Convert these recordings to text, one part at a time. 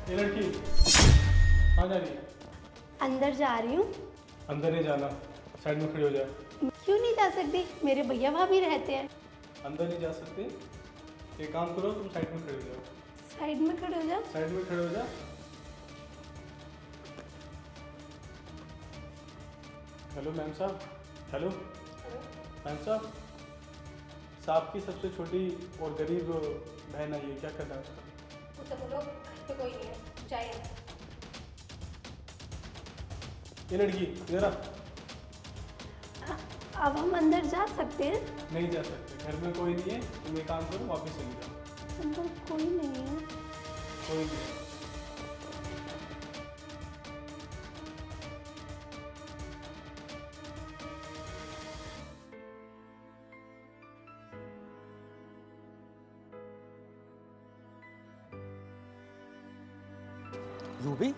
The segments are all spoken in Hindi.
ये लड़की कहाँ जा रही है? अंदर जा रही हूँ। अंदर नहीं जाना, साइड में खड़ी हो जा। क्यों नहीं जा सकती? मेरे भैया भाभी रहते हैं। अंदर नहीं जा सकते। एक काम करो, तुम साइड में खड़े हो जाओ। साइड में खड़े हो जाओ। साइड में खड़े हो जा। हेलो मैम साहब। हेलो मैम साहब, साहब की सबसे छोटी और गरीब बहन आई है, क्या करना है उसका? उसे बोलो घर पे कोई नहीं है, जाइए। ये लड़की जरा। अब हम अंदर जा सकते हैं? नहीं जा सकते, घर में कोई नहीं है। तुम एक काम करो, वापस चले जाओ। अंदर कोई नहीं है। कोई नहीं है। रूबी,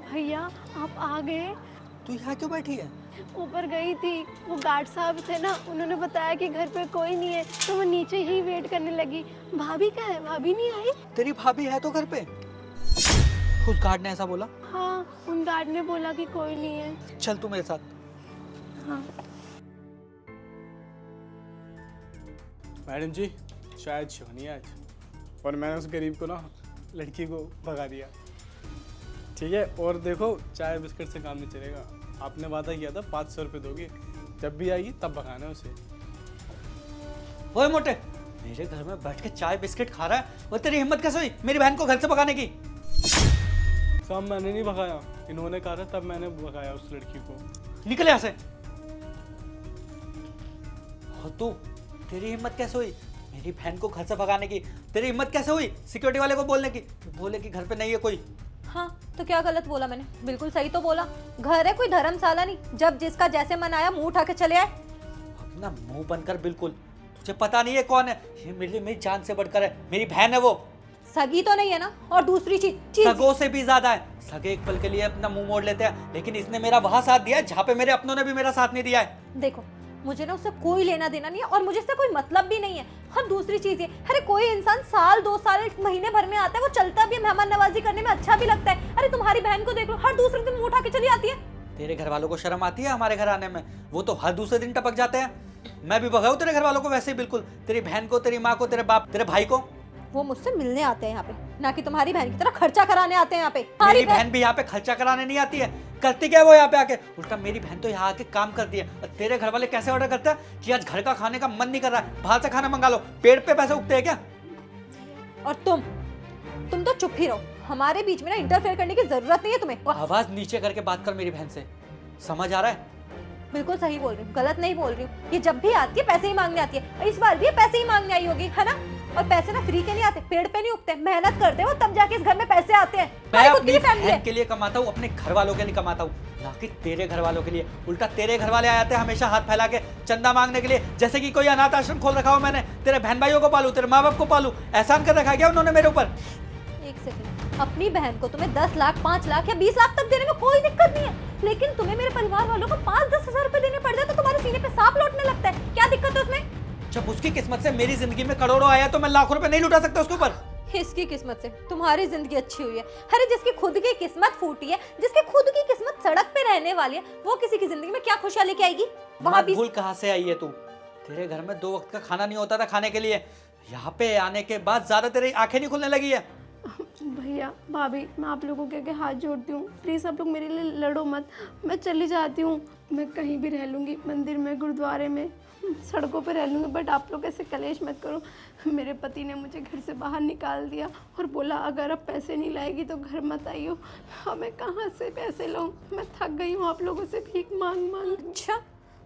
भैया आप आ गए? तू यहाँ क्यों बैठी है? ऊपर गई थी, वो गार्ड साहब थे ना, उन्होंने बताया कि घर पे कोई नहीं है, तो वो नीचे ही वेट करने लगी। भाभी कहाँ है? भाभी नहीं आई? तेरी भाभी है तो घर पे? उस गार्ड ने ऐसा बोला? हाँ, उन गार्ड ने बोला कि कोई नहीं है। चल तू मेरे साथ। हाँ। मैडम जी, शायद शो नहीं है आज, और मैंने उस गरीब को ना लड़की को भगा दिया। ठीक है, और देखो चाय बिस्किट से काम नहीं चलेगा। आपने वादा किया था 500 रुपये दोगे, जब भी आएगी तब भगाना है उसे। ओए मोटे, मेरे घर में बैठ के चाय बिस्किट खा रहा है, और तेरी हिम्मत कैसे हुई मेरी बहन को घर से भगाने की? सब मैंने नहीं भगाया, इन्होंने कहा था तब मैंने भगाया उस लड़की को। निकल यहाँ से। और तू, तेरी हिम्मत कैसे हुई मेरी बहन को घर से भगाने की? तेरी हिम्मत कैसे हुई सिक्योरिटी वाले को बोलने की, बोले कि घर पे नहीं है कोई? हाँ तो क्या गलत बोला मैंने? बिल्कुल सही तो बोला। घर है, कोई धर्मशाला नहीं, जब जिसका जैसे मन आया मुंह उठा के चले आए। अपना मुंह बंद कर बिल्कुल। तुझे पता नहीं है कौन है ये? मेरी जान से बढ़कर है, मेरी बहन है वो। सगी तो नहीं है ना? और दूसरी चीज सगों से भी ज्यादा है। सगे एक पल के लिए अपना मुंह मोड़ लेते हैं, लेकिन इसने मेरा वहां साथ दिया है जहाँ पे मेरे अपनों ने भी मेरा साथ नहीं दिया है। देखो, मुझे ना उससे कोई लेना देना नहीं है, और मुझे इससे कोई मतलब भी नहीं है। और दूसरी चीज ये, अरे कोई इंसान साल 2 साल महीने भर में आता है, वो चलता भी है, मेहमान नवाजी करने में अच्छा भी लगता है। अरे तुम्हारी बहन को देख लो, हर दूसरे दिन मुंह उठा के चली आती है। तेरे घर वालों को शर्म आती है हमारे घर आने में? वो तो हर दूसरे दिन टपक जाते हैं। मैं भी भगाऊं तेरे घर वालों को वैसे ही बिल्कुल, तेरी बहन को, तेरी माँ को, तेरे बाप, तेरे भाई को। वो मुझसे मिलने आते हैं यहाँ पे, ना कि तुम्हारी बहन की तरह खर्चा कराने आते हैं यहाँ पे। मेरी बहन भी यहाँ पे खर्चा कराने नहीं आती है। करती क्या है वो यहाँ पे आके? उल्टा मेरी बहन तो यहाँ आके काम करती है। और तेरे घर वाले कैसे ऑर्डर करते हैं कि आज घर का खाने का मन नहीं कर रहा है, बाहर से खाना मंगा लो? पेट पे पैसे उगते हैं क्या? और तुम तो चुप ही रहो। हमारे बीच में ना इंटरफेयर करने की जरूरत नहीं है तुम्हें। आवाज नीचे करके बात कर मेरी बहन से, समझ आ रहा है? बिल्कुल सही बोल रही हूँ, गलत नहीं बोल रही हूँ। ये जब भी आती है पैसे ही मांगने आती है, और इस बार भी ये पैसे ही मांगने आई होगी, है ना? और पैसे ना फ्री के नहीं आते, पेड़ पे नहीं उगते, मेहनत करते हो तब जाके इस घर में पैसे आते हैं। मैं खुद अपनी की फैमिली बहन है। के लिए कमाता हूँ, अपने घर वालों के लिए कमाता हूँ, ना कि तेरे घर वालों के लिए। उल्टा तेरे घर वाले आते हैं हमेशा हाथ फैला के चंदा मांगने के लिए, जैसे कि कोई अनाथ आश्रम खोल रखा हो मैंने। तेरे बहन भाइयों को पालू, तेरे माँ बाप को पालू, एहसान कर रखा क्या उन्होंने मेरे ऊपर? एक सेकंड, अपनी बहन को तुम्हें 10 लाख, 5 लाख या 20 लाख तक देने में कोई दिक्कत नहीं है, लेकिन तुम्हें मेरे परिवार वालों को 5-10 हजार रुपए देने पड़ जाए तो तुम्हारे सीने पे सांप लौटने लगता है। क्या दिक्कत है उसमें? जब उसकी किस्मत से मेरी जिंदगी में करोड़ों आया तो मैं लाखों रुपए नहीं लुटा सकता उसके ऊपर? इसकी किस्मत से तुम्हारी जिंदगी अच्छी हुई है। अरे जिसकी खुद की किस्मत फूटी है, जिसकी खुद की किस्मत सड़क पे रहने वाली है, वो किसी की जिंदगी में क्या खुशियां लेके आएगी? वहां भी भूल कहाँ से आई है तू? तेरे घर में 2 वक्त का खाना नहीं होता था खाने के लिए, यहाँ पे आने के बाद ज्यादा तेरी आंखें नहीं खुलने लगी है। भैया भाभी, मैं आप लोगों के आगे हाथ जोड़ती हूँ, प्लीज़ आप लोग मेरे लिए लड़ो मत। मैं चली जाती हूँ, मैं कहीं भी रह लूँगी, मंदिर में, गुरुद्वारे में, सड़कों पे रह लूँगी, बट आप लोग ऐसे कलेश मत करो। मेरे पति ने मुझे घर से बाहर निकाल दिया और बोला अगर अब पैसे नहीं लाएगी तो घर मत आइयो। हमें कहाँ से पैसे लाऊं? मैं थक गई हूँ आप लोगों से भीख मांग मांग। अच्छा,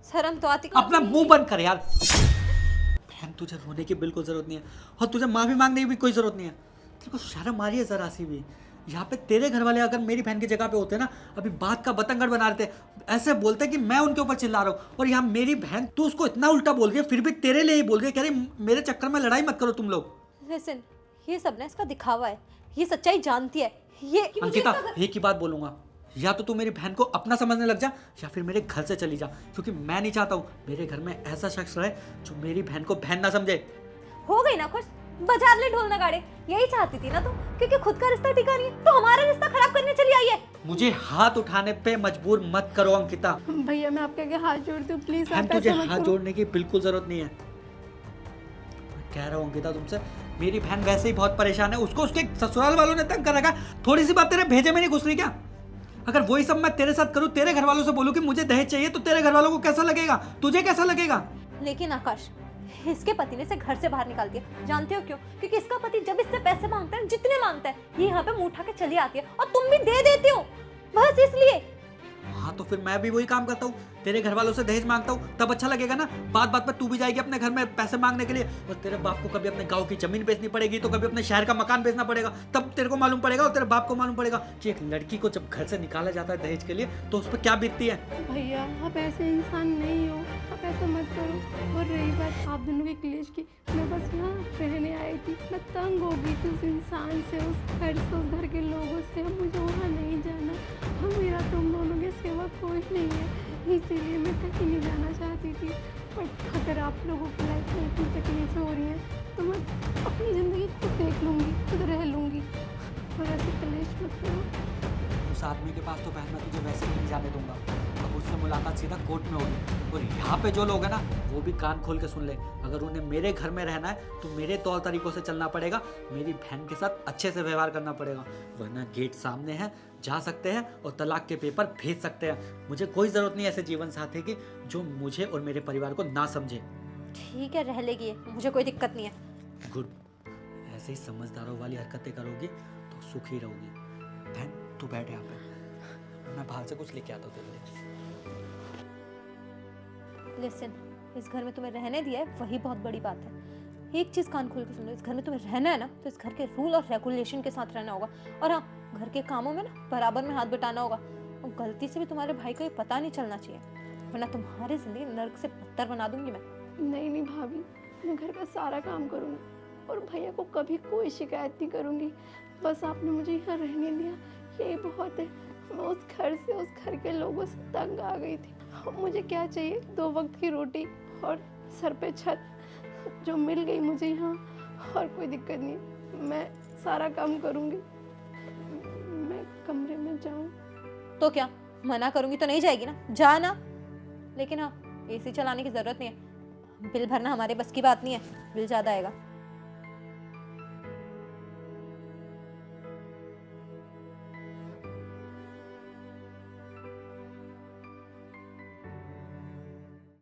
शर्म तो आती। अपना मुंह बंद कर यार। बहन, तुझे रोने की बिल्कुल जरूरत नहीं है, और तुझे माफी मांगने की भी कोई जरूरत नहीं है। तेरे को शर्म आ रही है जरा सी भी? यहाँ पे तेरे घर वाले अगर मेरी बहन की जगह पे होते ना, अभी बात का बतंगड़ बना रहे थे, ऐसे बोलते कि मैं उनके ऊपर चिल्ला रहा हूँ। और यहाँ मेरी बहन, तू उसको इतना उल्टा बोल रही है, फिर भी तेरे लिए ही बोल रही है, कह रही मेरे चक्कर में लड़ाई मत करो तुम लोग। लिसन, ये सब ना इसका दिखावा है, ये सच्चाई जानती है। ये अंकिता, एक ही बात बोलूंगा, या तो तू मेरी बहन को अपना समझने लग जा, या फिर मेरे घर से चली जा, क्योंकि मैं नहीं चाहता हूँ मेरे घर में ऐसा शख्स रहे जो मेरी बहन को बहन ना समझे। हो गई ना खुश? बाजार ले ढोल नगाड़े, यही चाहती थी ना तुम? क्योंकि खुद का रिश्ता टिका नहीं है तो हमारा रिश्ता खराब करने चली आई है। मुझे हाथ उठाने पे मजबूर मत करो अंकिता। भैया मैं आपके आगे हाथ जोड़ती हूँ, प्लीज बहन आप तुझे ऐसा मत हाथ करो। जोड़ने की बिल्कुल जरूरत नहीं है। मैं कह रहा हूँ अंकिता तुमसे, मेरी बहन वैसे ही बहुत परेशान है, उसको उसके ससुराल वालों ने तंग कर रखा है। थोड़ी सी बात तेरे भेजे में नहीं घुस रही क्या? अगर वही सब मैं तेरे साथ करूँ, तेरे घर वालों से बोलूँ कि मुझे दहेज चाहिए, तो तेरे घर वालों को कैसा लगेगा, तुझे कैसा लगेगा? लेकिन आकाश, इसके पति ने इसे घर से बाहर निकाल दिया। जानते हो क्यों? क्योंकि इसका पति जब इससे पैसे मांगता है, जितने मांगता है, ये यहाँ पे मुंह उठा के चली आती है और तुम भी दे देती हो, बस इसलिए। हाँ तो फिर मैं भी वही काम करता हूँ, तेरे घर वालों से दहेज मांगता हूँ, तब अच्छा लगेगा ना। बात बात पे तू भी जाएगी अपने घर में पैसे मांगने के लिए, और तेरे बाप को कभी अपने गांव की जमीन बेचनी पड़ेगी, तो कभी अपने शहर का मकान बेचना पड़ेगा, तब तेरे को मालूम पड़ेगा और तेरे बाप को मालूम पड़ेगा कि एक लड़की को जब घर से निकाला जाता है दहेज के लिए तो उस पर क्या बीतती है। भैया आप ऐसे इंसान नहीं हो, आप ऐसा मत करो। और रही बात आप दोनों के क्लेश की, मैं बस यहाँ रहने आई थी, मैं तंग हो गई थी उस इंसान से, उस घर से, उस घर के लोगों से। अब मुझे वहाँ नहीं जाना, अब मेरा तुम दोनों के सिवा कोई नहीं है, इसीलिए मैं कहीं नहीं जाना चाहती थी। बट अगर आप लोगों की लाइफ में इतनी तकलीफें हो रही हैं तो मैं अपनी ज़िंदगी खुद देख लूँगी, खुद रह लूँगी, और ऐसे कलेश मत करो। उस आदमी के पास तो बहन मैं तुझे वैसे भी नहीं जाने दूंगा। अब उससे मुलाकात सीधा कोर्ट में होगी, और यहाँ पे जो लोग हैं ना वो भी कान खोल के सुन ले। अगर उन्हें मेरे घर में रहना है तो मेरे तौर तरीकों से चलना पड़ेगा, मेरी बहन के साथ अच्छे से व्यवहार करना पड़ेगा, वरना गेट सामने है, जा सकते हैं और तलाक के पेपर भेज सकते हैं। मुझे कोई ज़रूरत नहीं ऐसे जीवन साथी की जो मुझे और मेरे परिवार को ना समझे। ठीक है, रह लेगी ये, मुझे कोई दिक्कत नहीं है। गुड, ऐसे ही समझदारों वाली हरकतें करोगी तो सुखी रहोगी। बहन तू बैठ यहाँ पे, मैं बाहर से कुछ लेके आता हूँ तेरे लिए। लिसन, इस घर में तुम्हें रहने दिया है वही बहुत बड़ी बात है। एक चीज कान खोल के सुनो, इस घर में तुम्हें रहना है ना तो इस घर के रूल और रेगुलेशन के साथ रहना होगा, और हाँ, घर के कामों में ना बराबर में हाथ बटाना होगा। और गलती से भी तुम्हारे भाई को ये पता नहीं चलना चाहिए, वरना तुम्हारी जिंदगी नर्क से बदतर बना दूंगी मैं। नहीं नहीं भाभी, मैं घर का सारा काम करूँगी और भैया को कभी कोई शिकायत नहीं करूँगी। बस आपने मुझे यहाँ रहने दिया, यही बहुत है। मैं उस घर से, उस घर के लोगों से तंग आ गई थी। अब मुझे क्या चाहिए? 2 वक्त की रोटी और सर पे छत, जो मिल गई मुझे यहाँ, और कोई दिक्कत नहीं। मैं सारा काम करूँगी। मैं कमरे में जाऊँ तो क्या मना करूंगी तो नहीं जाएगी ना? जाना। लेकिन हाँ, एसी चलाने की जरूरत नहीं है, बिल भरना हमारे बस की बात नहीं है, बिल ज्यादा आएगा।